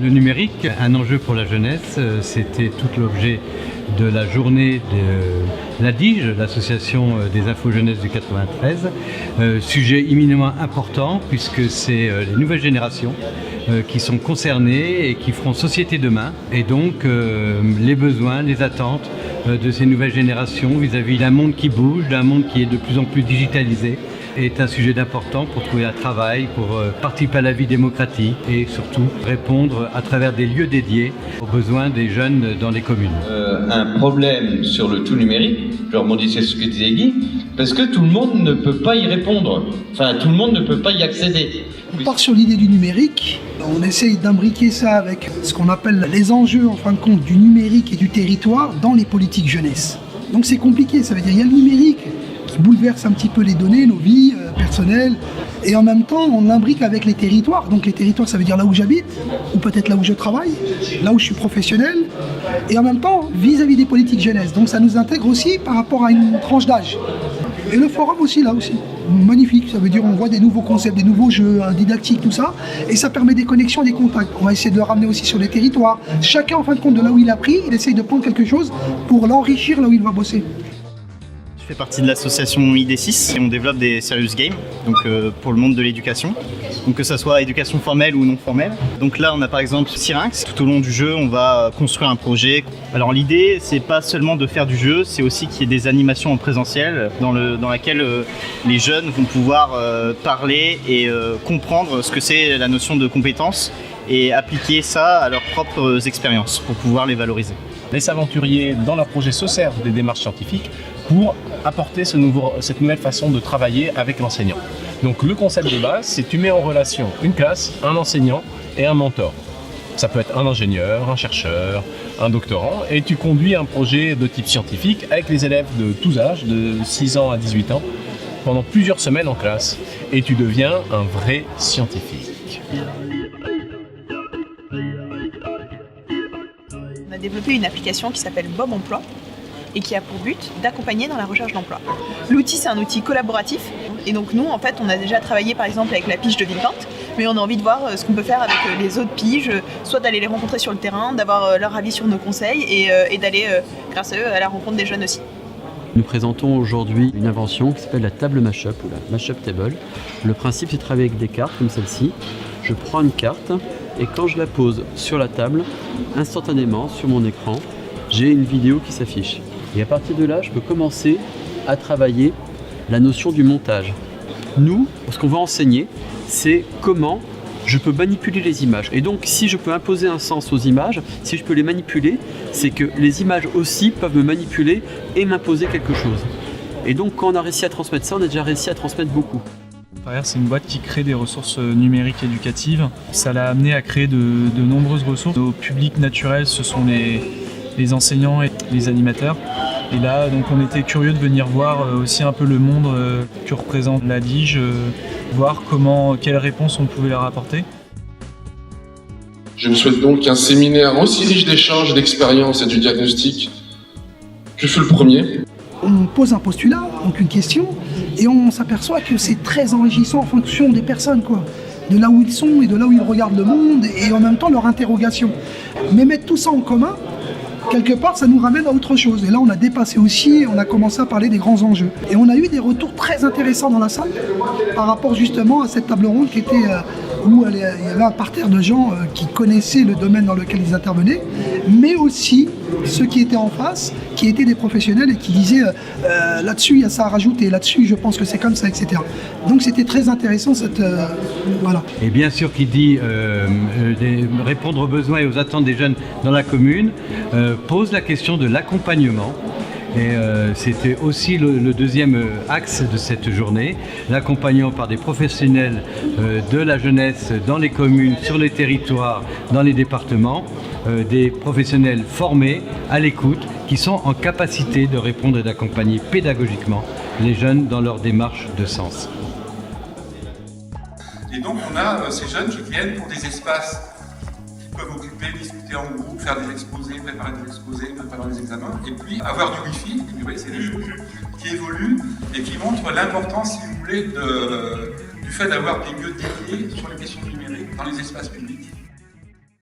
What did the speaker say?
Le numérique, un enjeu pour la jeunesse, c'était tout l'objet de la journée de l'ADIGE, l'association des infos jeunesse du 93. Sujet éminemment important puisque c'est les nouvelles générations qui sont concernées et qui feront société demain. Et donc les besoins, les attentes de ces nouvelles générations vis-à-vis d'un monde qui bouge, d'un monde qui est de plus en plus digitalisé, est un sujet d'important pour trouver un travail, pour participer à la vie démocratique et surtout répondre à travers des lieux dédiés aux besoins des jeunes dans les communes. Un problème sur le tout numérique, je rebondissais sur ce que disait Guy, parce que tout le monde ne peut pas y répondre, enfin tout le monde ne peut pas y accéder. On part sur l'idée du numérique, on essaye d'imbriquer ça avec ce qu'on appelle les enjeux en fin de compte du numérique et du territoire dans les politiques jeunesse. Donc c'est compliqué, ça veut dire il y a le numérique qui bouleverse un petit peu les données, nos vies personnelles, et en même temps on l'imbrique avec les territoires. Donc les territoires, ça veut dire là où j'habite, ou peut-être là où je travaille, là où je suis professionnel, et en même temps vis-à-vis des politiques jeunesse. Donc ça nous intègre aussi par rapport à une tranche d'âge. Et le forum aussi, là aussi, magnifique, ça veut dire on voit des nouveaux concepts, des nouveaux jeux didactiques, tout ça, et ça permet des connexions, des contacts. On va essayer de le ramener aussi sur les territoires. Chacun, en fin de compte, de là où il a pris, il essaye de prendre quelque chose pour l'enrichir là où il va bosser. Je fais partie de l'association ID6 et on développe des serious games donc, pour le monde de l'éducation, donc que ça soit éducation formelle ou non formelle. Donc là on a par exemple Syrinx, tout au long du jeu on va construire un projet. Alors l'idée c'est pas seulement de faire du jeu, c'est aussi qu'il y ait des animations en présentiel dans laquelle les jeunes vont pouvoir parler et comprendre ce que c'est la notion de compétence et appliquer ça à leurs propres expériences pour pouvoir les valoriser. Les aventuriers dans leur projet se servent des démarches scientifiques pour apporter cette nouvelle façon de travailler avec l'enseignant. Donc le concept de base, c'est tu mets en relation une classe, un enseignant et un mentor. Ça peut être un ingénieur, un chercheur, un doctorant, et tu conduis un projet de type scientifique avec les élèves de tous âges, de 6 ans à 18 ans, pendant plusieurs semaines en classe, et tu deviens un vrai scientifique. On a développé une application qui s'appelle Bob Emploi et qui a pour but d'accompagner dans la recherche d'emploi. L'outil, c'est un outil collaboratif et donc nous, en fait, on a déjà travaillé par exemple avec la pige de Villepinte, mais on a envie de voir ce qu'on peut faire avec les autres piges, soit d'aller les rencontrer sur le terrain, d'avoir leur avis sur nos conseils et d'aller, grâce à eux, à la rencontre des jeunes aussi. Nous présentons aujourd'hui une invention qui s'appelle la table Mashup ou la Mashup Table. Le principe, c'est de travailler avec des cartes comme celle-ci. Je prends une carte et quand je la pose sur la table, instantanément sur mon écran, j'ai une vidéo qui s'affiche. Et à partir de là, je peux commencer à travailler la notion du montage. Nous, ce qu'on va enseigner, c'est comment je peux manipuler les images. Et donc, si je peux imposer un sens aux images, si je peux les manipuler, c'est que les images aussi peuvent me manipuler et m'imposer quelque chose. Et donc, quand on a réussi à transmettre ça, on a déjà réussi à transmettre beaucoup. Farière, c'est une boîte qui crée des ressources numériques éducatives. Ça l'a amené à créer de nombreuses ressources. Nos publics naturels, ce sont les enseignants et les animateurs. Et là, donc, on était curieux de venir voir aussi un peu le monde que représente la DIGE, voir quelles réponses on pouvait leur apporter. Je me souhaite donc un séminaire aussi riche d'échanges, d'expériences et du diagnostic que fut le premier. On pose un postulat, donc une question, et on s'aperçoit que c'est très enrichissant en fonction des personnes, quoi. De là où ils sont et de là où ils regardent le monde et en même temps leur interrogation. Mais mettre tout ça en commun, quelque part, ça nous ramène à autre chose. Et là, on a dépassé aussi, on a commencé à parler des grands enjeux. Et on a eu des retours très intéressants dans la salle par rapport justement à cette table ronde qui était où il y avait un parterre de gens qui connaissaient le domaine dans lequel ils intervenaient, mais aussi ceux qui étaient en face, qui étaient des professionnels et qui disaient là-dessus, il y a ça à rajouter, là-dessus, je pense que c'est comme ça, etc. Donc c'était très intéressant cette... voilà. Et bien sûr, qui dit répondre aux besoins et aux attentes des jeunes dans la commune, pose la question de l'accompagnement. Et c'était aussi le deuxième axe de cette journée, l'accompagnement par des professionnels de la jeunesse dans les communes, sur les territoires, dans les départements, des professionnels formés, à l'écoute, qui sont en capacité de répondre et d'accompagner pédagogiquement les jeunes dans leur démarche de sens. Et donc on a ces jeunes qui viennent pour des espaces peuvent occuper, discuter en groupe, faire des exposés, préparer des exposés, préparer des examens, et puis avoir du wifi, et puis vous voyez, c'est des choses qui évoluent et qui montrent l'importance, si vous voulez, du fait d'avoir des lieux dédiés sur les questions numériques dans les espaces publics.